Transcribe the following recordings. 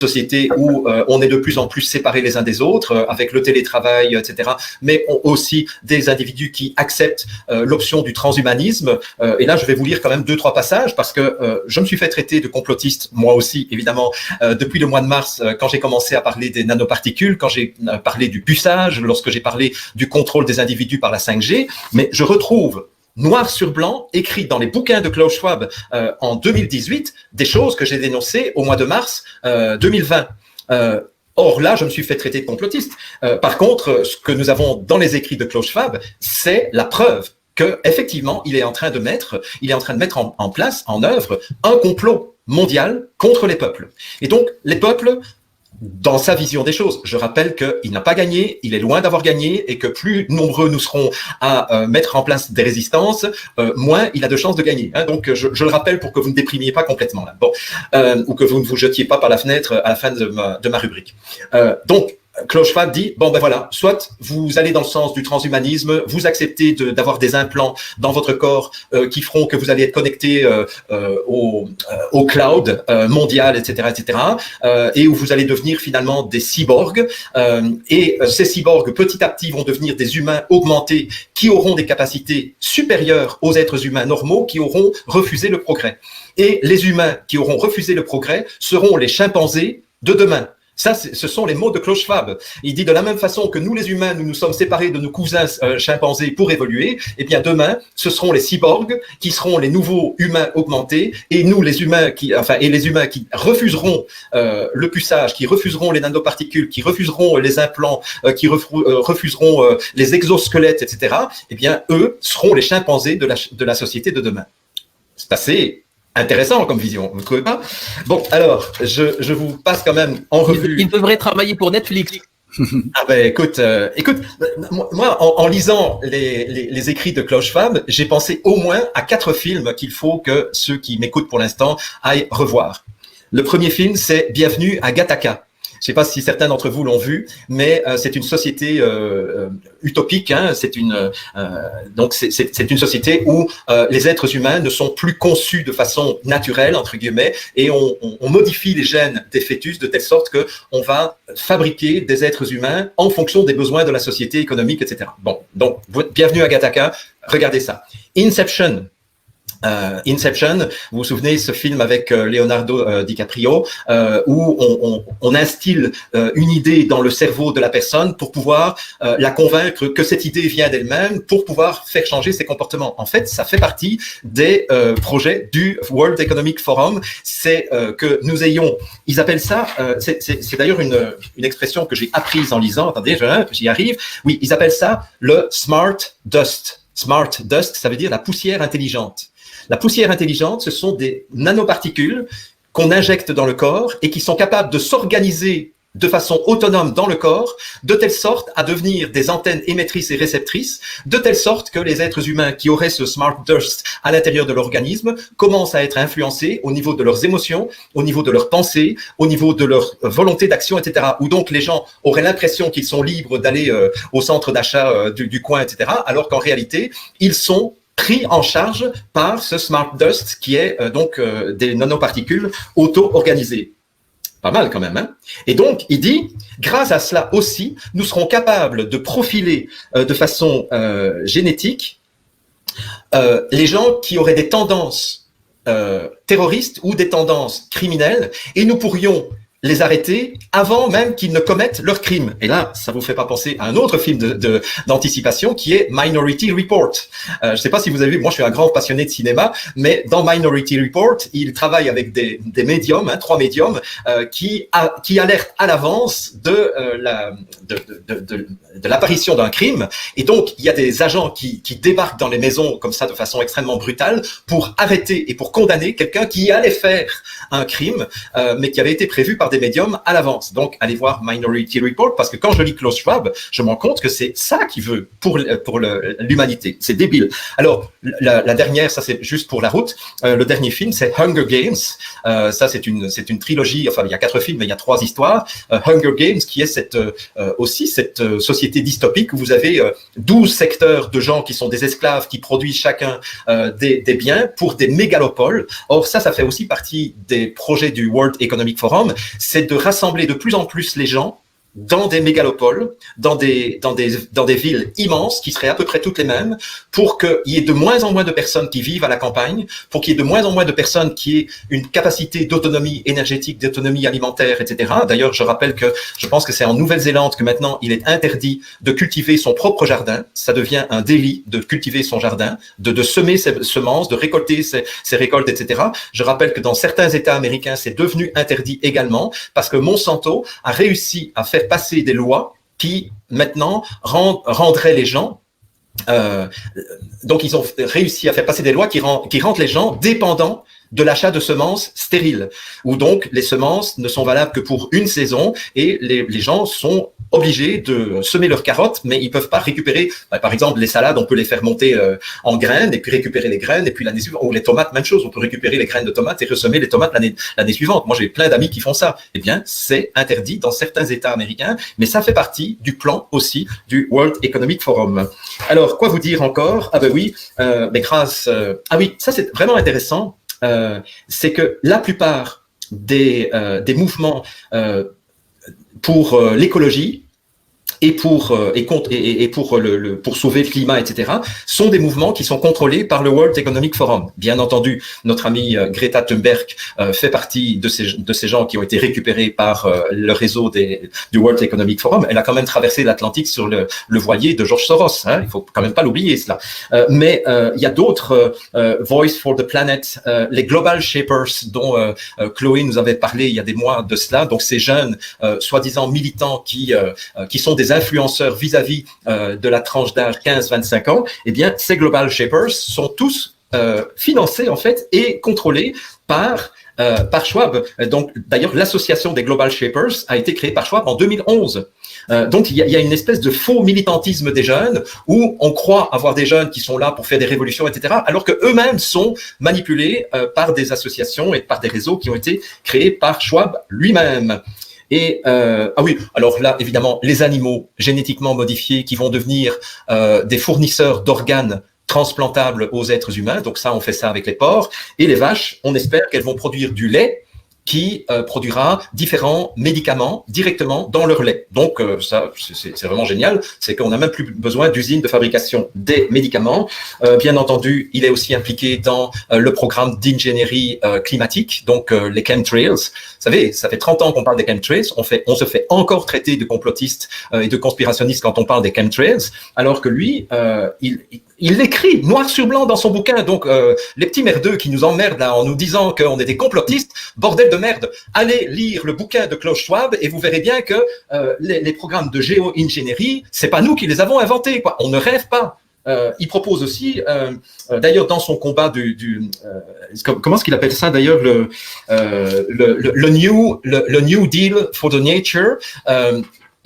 société où on est de plus en plus séparés les uns des autres, avec le télétravail, etc., mais aussi des individus qui acceptent l'option du transhumanisme. Et là, je vais vous lire quand même 2-3 passages, parce que je me suis fait traiter de complotiste, moi aussi, évidemment, depuis le mois de mars, quand j'ai commencé à parler des nanoparticules, quand j'ai parlé du puçage, lorsque j'ai parlé du contrôle des individus par la 5G, mais je retrouve noir sur blanc, écrit dans les bouquins de Klaus Schwab en 2018, des choses que j'ai dénoncées au mois de mars 2020. Or là, je me suis fait traiter de complotiste. Par contre, ce que nous avons dans les écrits de Klaus Schwab, c'est la preuve que effectivement, il est en train de mettre en place, en œuvre, un complot mondial contre les peuples. Et donc, les peuples, dans sa vision des choses, je rappelle qu'il n'a pas gagné, il est loin d'avoir gagné, et que plus nombreux nous serons à mettre en place des résistances, moins il a de chances de gagner. Hein. Donc je le rappelle pour que vous ne déprimiez pas complètement là. Bon, ou que vous ne vous jetiez pas par la fenêtre à la fin de ma rubrique. Donc Klaus Schwab dit, bon ben voilà, soit vous allez dans le sens du transhumanisme, vous acceptez d'avoir des implants dans votre corps qui feront que vous allez être connecté au cloud mondial, etc., et où vous allez devenir finalement des cyborgs, et ces cyborgs petit à petit vont devenir des humains augmentés qui auront des capacités supérieures aux êtres humains normaux qui auront refusé le progrès. Et les humains qui auront refusé le progrès seront les chimpanzés de demain. Ça, ce sont les mots de Klaus Schwab. Il dit de la même façon que nous, les humains, nous nous sommes séparés de nos cousins chimpanzés pour évoluer, eh bien demain, ce seront les cyborgs qui seront les nouveaux humains augmentés, et nous, les humains qui refuseront le puçage, qui refuseront les nanoparticules, qui refuseront les implants, qui refuseront les exosquelettes, etc., eh bien eux seront les chimpanzés de la société de demain. C'est assez intéressant comme vision, vous ne trouvez pas? Bon, alors, je vous passe quand même en revue. Il devrait travailler pour Netflix. Ah ben écoute, moi en lisant les écrits de Klaus Schwab, j'ai pensé au moins à 4 films qu'il faut que ceux qui m'écoutent pour l'instant aillent revoir. Le premier film, c'est Bienvenue à Gattaca. Je ne sais pas si certains d'entre vous l'ont vu, mais c'est une société utopique. Hein, c'est une société où les êtres humains ne sont plus conçus de façon naturelle entre guillemets, et on modifie les gènes des fœtus de telle sorte que on va fabriquer des êtres humains en fonction des besoins de la société économique, etc. Bon, donc Bienvenue à Gattaca. Regardez ça. Inception. Vous vous souvenez ce film avec Leonardo DiCaprio où on instille une idée dans le cerveau de la personne pour pouvoir la convaincre que cette idée vient d'elle-même pour pouvoir faire changer ses comportements. En fait, ça fait partie des projets du World Economic Forum. C'est que nous ayons, ils appellent ça, c'est d'ailleurs une expression que j'ai apprise en lisant. Attendez, j'y arrive. Oui, ils appellent ça le Smart Dust. Smart Dust, ça veut dire la poussière intelligente. La poussière intelligente, ce sont des nanoparticules qu'on injecte dans le corps et qui sont capables de s'organiser de façon autonome dans le corps, de telle sorte à devenir des antennes émettrices et réceptrices, de telle sorte que les êtres humains qui auraient ce smart dust à l'intérieur de l'organisme commencent à être influencés au niveau de leurs émotions, au niveau de leurs pensées, au niveau de leur volonté d'action, etc. Où donc les gens auraient l'impression qu'ils sont libres d'aller au centre d'achat du coin, etc. Alors qu'en réalité, ils sont pris en charge par ce smart dust qui est des nanoparticules auto-organisées. Pas mal quand même, hein? Et donc, il dit, grâce à cela aussi, nous serons capables de profiler de façon génétique les gens qui auraient des tendances terroristes ou des tendances criminelles, et nous pourrions les arrêter avant même qu'ils ne commettent leur crime. Et là, ça vous fait pas penser à un autre film d'anticipation qui est Minority Report. Je sais pas si vous avez vu, moi je suis un grand passionné de cinéma, mais dans Minority Report, il travaille avec des médiums, 3 médiums, qui alertent à l'avance de l'apparition d'un crime. Et donc, il y a des agents qui débarquent dans les maisons comme ça de façon extrêmement brutale pour arrêter et pour condamner quelqu'un qui allait faire un crime, mais qui avait été prévu par des médiums à l'avance. Donc, allez voir Minority Report, parce que quand je lis Klaus Schwab, je me rends compte que c'est ça qu'il veut pour l'humanité. C'est débile. Alors, la dernière, ça c'est juste pour la route. Le dernier film, c'est Hunger Games. Ça, c'est une trilogie. Enfin, il y a 4 films, mais il y a 3 histoires. Hunger Games, qui est cette société dystopique où vous avez 12 secteurs de gens qui sont des esclaves, qui produisent chacun des biens pour des mégalopoles. Or, ça fait aussi partie des projets du World Economic Forum. c'est de rassembler de plus en plus les gens dans des mégalopoles, dans des villes immenses qui seraient à peu près toutes les mêmes, pour qu'il y ait de moins en moins de personnes qui vivent à la campagne, pour qu'il y ait de moins en moins de personnes qui aient une capacité d'autonomie énergétique, d'autonomie alimentaire, etc. D'ailleurs, je rappelle que je pense que c'est en Nouvelle-Zélande que maintenant il est interdit de cultiver son propre jardin. Ça devient un délit de cultiver son jardin, de semer ses semences, de récolter ses récoltes, etc. Je rappelle que dans certains États américains, c'est devenu interdit également parce que Monsanto a réussi à faire passer des lois qui maintenant rendraient les gens donc ils ont réussi à faire passer des lois qui rendent les gens dépendants de l'achat de semences stériles, où donc les semences ne sont valables que pour une saison et les gens sont obligés de semer leurs carottes, mais ils peuvent pas récupérer, par exemple les salades, on peut les faire monter en graines et puis récupérer les graines et puis l'année suivante, ou les tomates, même chose, on peut récupérer les graines de tomates et ressemer les tomates l'année suivante. Moi j'ai plein d'amis qui font ça. Eh bien c'est interdit dans certains États américains, mais ça fait partie du plan aussi du World Economic Forum. Alors quoi vous dire encore? Ah ben oui, mais grâce, ah oui, ça c'est vraiment intéressant. C'est que la plupart des mouvements pour l'écologie et pour sauver le climat, etc., sont des mouvements qui sont contrôlés par le World Economic Forum. Bien entendu, notre amie Greta Thunberg fait partie de ces gens qui ont été récupérés par le réseau du World Economic Forum. Elle a quand même traversé l'Atlantique sur le voilier de George Soros. Hein, il faut quand même pas l'oublier cela. Mais il y a d'autres Voice for the Planet, les Global Shapers dont Chloé nous avait parlé il y a des mois de cela. Donc ces jeunes soi-disant militants qui sont des influenceurs vis-à-vis de la tranche d'âge 15-25 ans, eh bien, ces Global Shapers sont tous financés, en fait, et contrôlés par Schwab. Donc, d'ailleurs, l'association des Global Shapers a été créée par Schwab en 2011. Donc, il y a une espèce de faux militantisme des jeunes où on croit avoir des jeunes qui sont là pour faire des révolutions, etc., alors que eux-mêmes sont manipulés par des associations et par des réseaux qui ont été créés par Schwab lui-même. Et ah oui, alors là, évidemment, les animaux génétiquement modifiés qui vont devenir des fournisseurs d'organes transplantables aux êtres humains. Donc ça, on fait ça avec les porcs. Et les vaches, on espère qu'elles vont produire du lait qui produira différents médicaments directement dans leur lait. Donc ça, c'est vraiment génial. C'est qu'on n'a même plus besoin d'usines de fabrication des médicaments. Bien entendu, il est aussi impliqué dans le programme d'ingénierie climatique, donc les chemtrails. Vous savez, ça fait 30 ans qu'on parle des chemtrails. On se fait encore traiter de complotistes et de conspirationnistes quand on parle des chemtrails, alors que lui, il l'écrit noir sur blanc dans son bouquin. Donc, les petits merdeux qui nous emmerdent là en nous disant qu'on est des complotistes, bordel de merde, allez lire le bouquin de Klaus Schwab et vous verrez bien que les programmes de géo-ingénierie, c'est pas nous qui les avons inventés, quoi. On ne rêve pas. Il propose aussi, d'ailleurs dans son combat comment est-ce qu'il appelle ça d'ailleurs le New Deal for the Nature.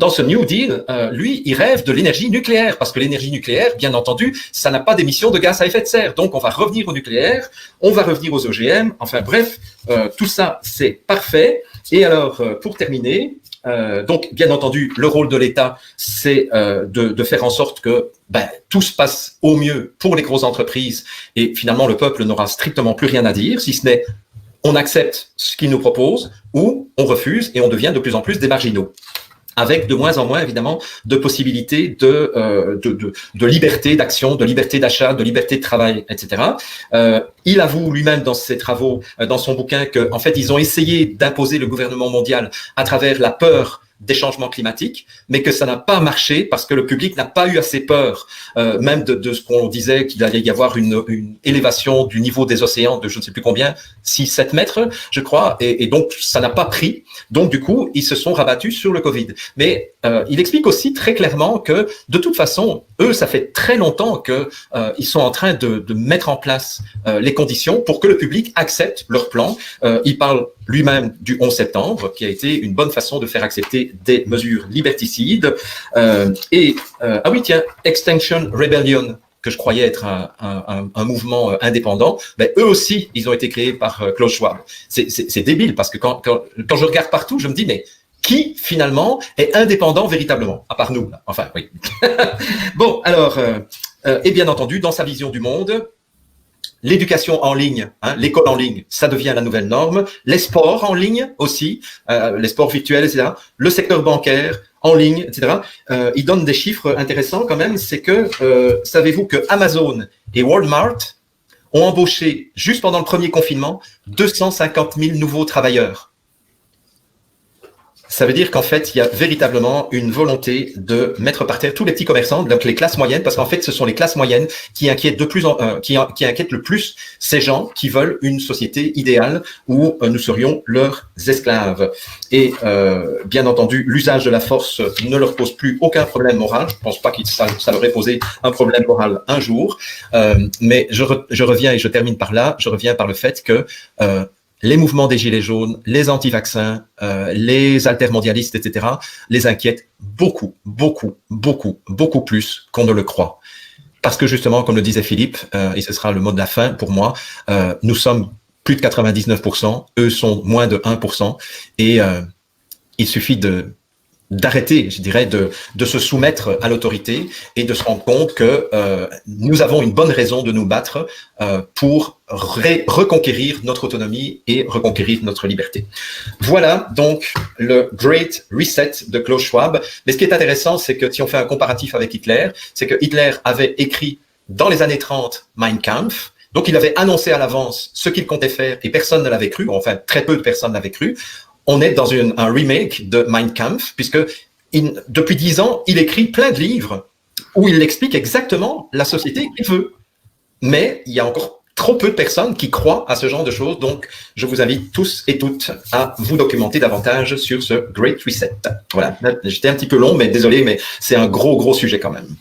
Dans ce New Deal, lui, il rêve de l'énergie nucléaire, parce que l'énergie nucléaire, bien entendu, ça n'a pas d'émissions de gaz à effet de serre. Donc, on va revenir au nucléaire, on va revenir aux OGM. Enfin, bref, tout ça, c'est parfait. Et alors, pour terminer, donc, bien entendu, le rôle de l'État, c'est de faire en sorte que tout se passe au mieux pour les grosses entreprises. Et finalement, le peuple n'aura strictement plus rien à dire, si ce n'est on accepte ce qu'il nous propose ou on refuse et on devient de plus en plus des marginaux, avec de moins en moins, évidemment, de possibilités de liberté d'action, de liberté d'achat, de liberté de travail, etc. Il avoue lui-même dans ses travaux, dans son bouquin, que en fait, ils ont essayé d'imposer le gouvernement mondial à travers la peur des changements climatiques, mais que ça n'a pas marché parce que le public n'a pas eu assez peur, même de ce qu'on disait qu'il allait y avoir une élévation du niveau des océans de je ne sais plus combien, 6-7 mètres, je crois, et donc ça n'a pas pris. Donc du coup, ils se sont rabattus sur le Covid. Mais il explique aussi très clairement que de toute façon, eux, ça fait très longtemps que ils sont en train de mettre en place les conditions pour que le public accepte leur plan. Il parle lui-même du 11 septembre, qui a été une bonne façon de faire accepter des mesures liberticides. Ah oui, tiens, Extinction Rebellion, que je croyais être un mouvement indépendant, eux aussi, ils ont été créés par Klaus Schwab. C'est débile, parce que quand je regarde partout, je me dis, mais qui, finalement, est indépendant véritablement, à part nous, là. Enfin, oui. Bon, alors, et bien entendu, dans sa vision du monde, l'éducation en ligne, l'école en ligne, ça devient la nouvelle norme. Les sports en ligne aussi, les sports virtuels, etc. Le secteur bancaire en ligne, etc. Il donne des chiffres intéressants quand même. C'est que, savez-vous que Amazon et Walmart ont embauché, juste pendant le premier confinement, 250 000 nouveaux travailleurs. Ça veut dire qu'en fait, il y a véritablement une volonté de mettre par terre tous les petits commerçants, donc les classes moyennes, parce qu'en fait, ce sont les classes moyennes qui inquiètent qui inquiètent le plus ces gens qui veulent une société idéale où nous serions leurs esclaves. Et bien entendu, l'usage de la force ne leur pose plus aucun problème moral. Je ne pense pas que ça leur ait posé un problème moral un jour. Mais je reviens et je termine par là. Je reviens par le fait que les mouvements des gilets jaunes, les anti-vaccins, les altermondialistes, etc., les inquiètent beaucoup, beaucoup, beaucoup, beaucoup plus qu'on ne le croit. Parce que justement, comme le disait Philippe, et ce sera le mot de la fin pour moi, nous sommes plus de 99%, eux sont moins de 1%, et il suffit d'arrêter, je dirais, de se soumettre à l'autorité et de se rendre compte que nous avons une bonne raison de nous battre pour reconquérir notre autonomie et reconquérir notre liberté. Voilà donc le Great Reset de Klaus Schwab. Mais ce qui est intéressant, c'est que si on fait un comparatif avec Hitler, c'est que Hitler avait écrit dans les années 30 Mein Kampf. Donc, il avait annoncé à l'avance ce qu'il comptait faire et personne ne l'avait cru, enfin très peu de personnes l'avaient cru. On est dans un remake de Mein Kampf, puisque depuis 10 ans, il écrit plein de livres où il explique exactement la société qu'il veut. Mais il y a encore trop peu de personnes qui croient à ce genre de choses, donc je vous invite tous et toutes à vous documenter davantage sur ce Great Reset. Voilà, j'étais un petit peu long, mais désolé, mais c'est un gros sujet quand même.